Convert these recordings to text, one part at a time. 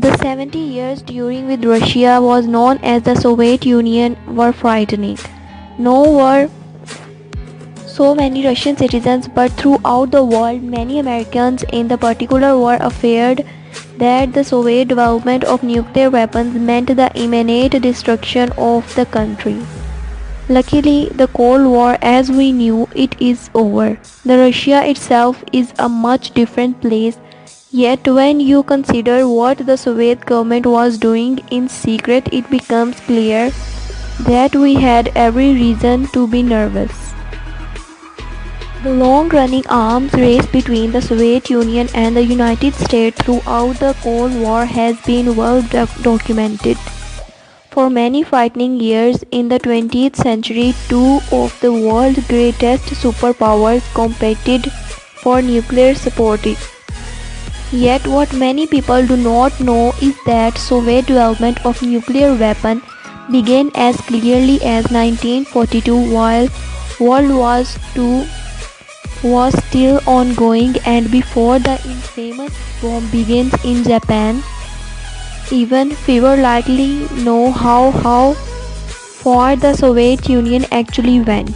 The 70 years during with Russia was known as the Soviet Union were frightening. No were so many Russian citizens, but throughout the world, many Americans in the particular were afraid that the Soviet development of nuclear weapons meant the imminent destruction of the country. Luckily, the Cold War as we knew it is over. The Russia itself is a much different place. Yet when you consider what the Soviet government was doing in secret, it becomes clear that we had every reason to be nervous. The long-running arms race between the Soviet Union and the United States throughout the Cold War has been well documented. For many frightening years in the 20th century, two of the world's greatest superpowers competed for nuclear support. Yet what many people do not know is that Soviet development of nuclear weapon began as clearly as 1942 while World War II was still ongoing and before the infamous bomb begins in Japan. Even fewer likely know how far the Soviet Union actually went.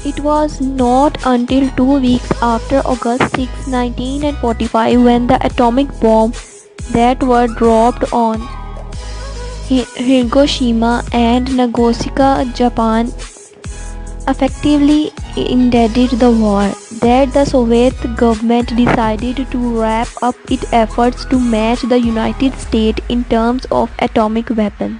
It was not until 2 weeks after August 6, 1945 when the atomic bomb that were dropped on Hiroshima and Nagasaki, Japan, effectively ended the war, that the Soviet government decided to wrap up its efforts to match the United States in terms of atomic weapons.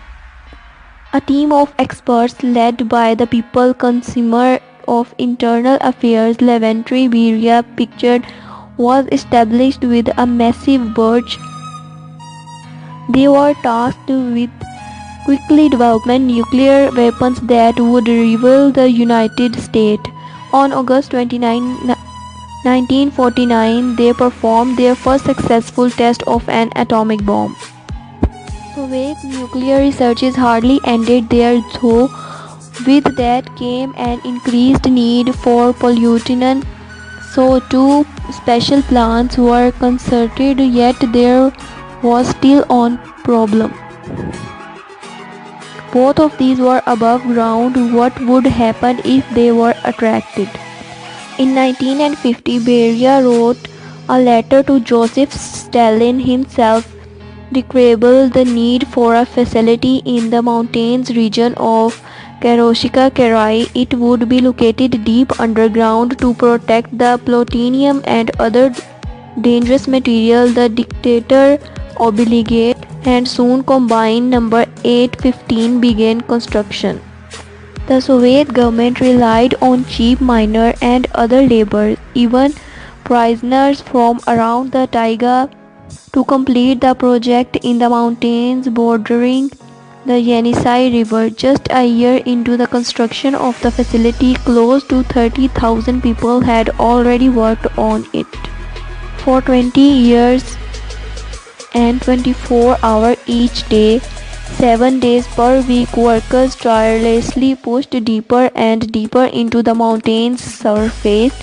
A team of experts led by the People Consumer of Internal Affairs Laboratory Beria pictured was established with a massive budget. They were tasked with quickly developing nuclear weapons that would rival the United States. On August 29, 1949, they performed their first successful test of an atomic bomb. Soviet nuclear research hardly ended there though. With that came an increased need for plutonium, so two special plants were concerted, yet there was still one problem. Both of these were above ground. What would happen if they were attracted? In 1950, Beria wrote a letter to Joseph Stalin himself describing the need for a facility in the mountains region of Karashika-Karai. It would be located deep underground to protect the plutonium and other dangerous material. The dictator obligate and soon combined number 815 began construction. The Soviet government relied on cheap miners and other laborers, even prisoners from around the taiga, to complete the project in the mountains bordering the Yenisei River. Just a year into the construction of the facility, close to 30,000 people had already worked on it. For 20 years and 24 hours each day, 7 days per week, workers tirelessly pushed deeper and deeper into the mountain's surface,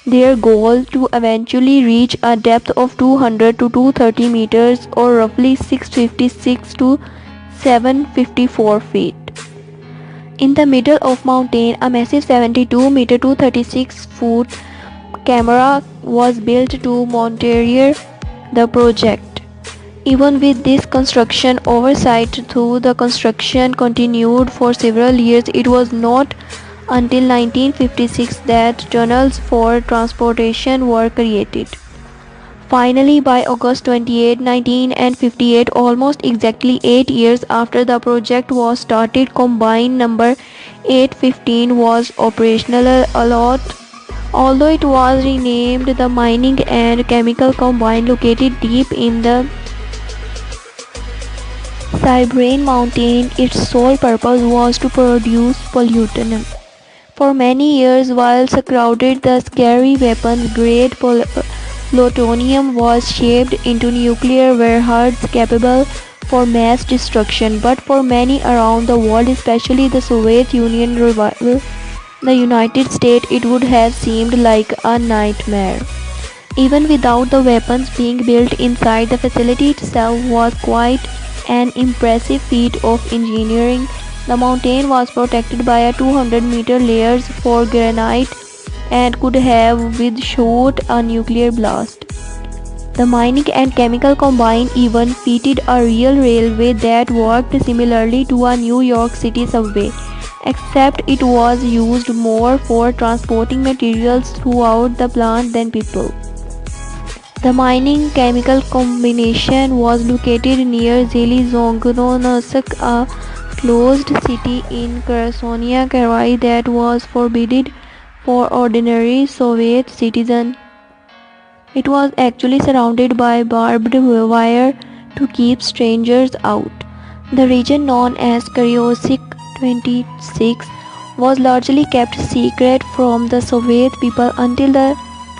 their goal to eventually reach a depth of 200 to 230 meters or roughly 656 to 754 feet. In the middle of mountain, a massive 72 meter to 36 foot camera was built to monitor the project. Even with this construction oversight, though the construction continued for several years, it was not until 1956 that tunnels for transportation were created. Finally, by August 28, 1958, almost exactly 8 years after the project was started, combined number 815 was operational. Although it was renamed the Mining and Chemical Combine, located deep in the Siberian mountain, its sole purpose was to produce plutonium. For many years, while crowded, the scary weapons-grade plutonium was shaped into nuclear warheads capable for mass destruction. But for many around the world, especially the Soviet Union rival, the United States, it would have seemed like a nightmare. Even without the weapons being built inside, the facility itself was quite an impressive feat of engineering. The mountain was protected by a 200-meter layers for granite and could have withstood a nuclear blast. The mining and chemical combine even fitted a real railway that worked similarly to a New York City subway, except it was used more for transporting materials throughout the plant than people. The mining chemical combination was located near Zelezongornosk, a closed city in Krasnoye Krai that was forbidden for ordinary Soviet citizens. It was actually surrounded by barbed wire to keep strangers out. The region known as Kryosik 26 was largely kept secret from the Soviet people until the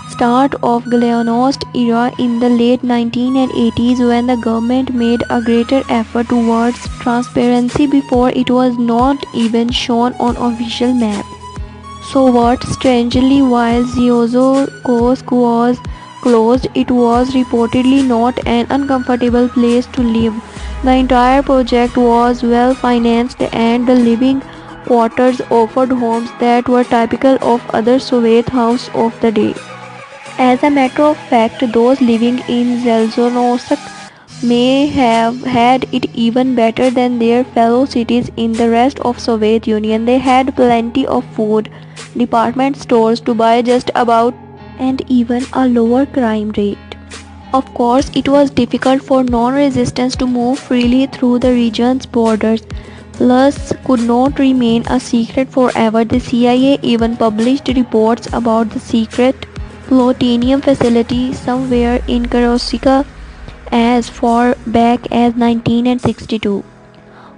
start of Glasnost era in the late 1980s, when the government made a greater effort towards transparency before it was not even shown on official map. So what strangely, while Ziozorsk was closed, it was reportedly not an uncomfortable place to live. The entire project was well financed and the living quarters offered homes that were typical of other Soviet houses of the day. As a matter of fact, those living in Zelezongorsk may have had it even better than their fellow cities in the rest of Soviet Union. They had plenty of food, department stores to buy just about, and even a lower crime rate. Of course, it was difficult for non-resistance to move freely through the region's borders. Plus, could not remain a secret forever. The CIA even published reports about the secret plutonium facility somewhere in Karosika as far back as 1962.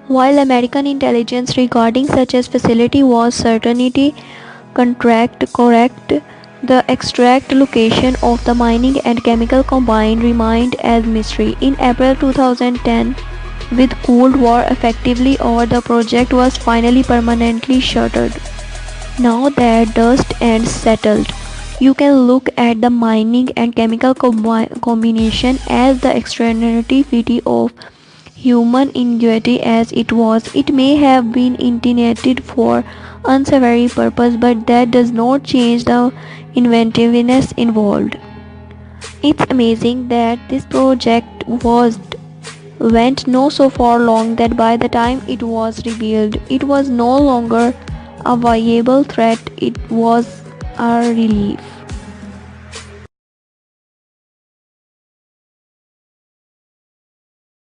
While American intelligence regarding such a facility was certainly correct, the exact location of the mining and chemical combine remained as mystery. In April 2010, with Cold War effectively over, the project was finally permanently shuttered. Now that dust and settled, you can look at the mining and chemical combination as the extraordinary feat of human ingenuity as it was. It may have been intended for unsavory purpose, but that does not change the inventiveness involved. It's amazing that this project went no so far long that by the time it was revealed, it was no longer a viable threat, it was a relief.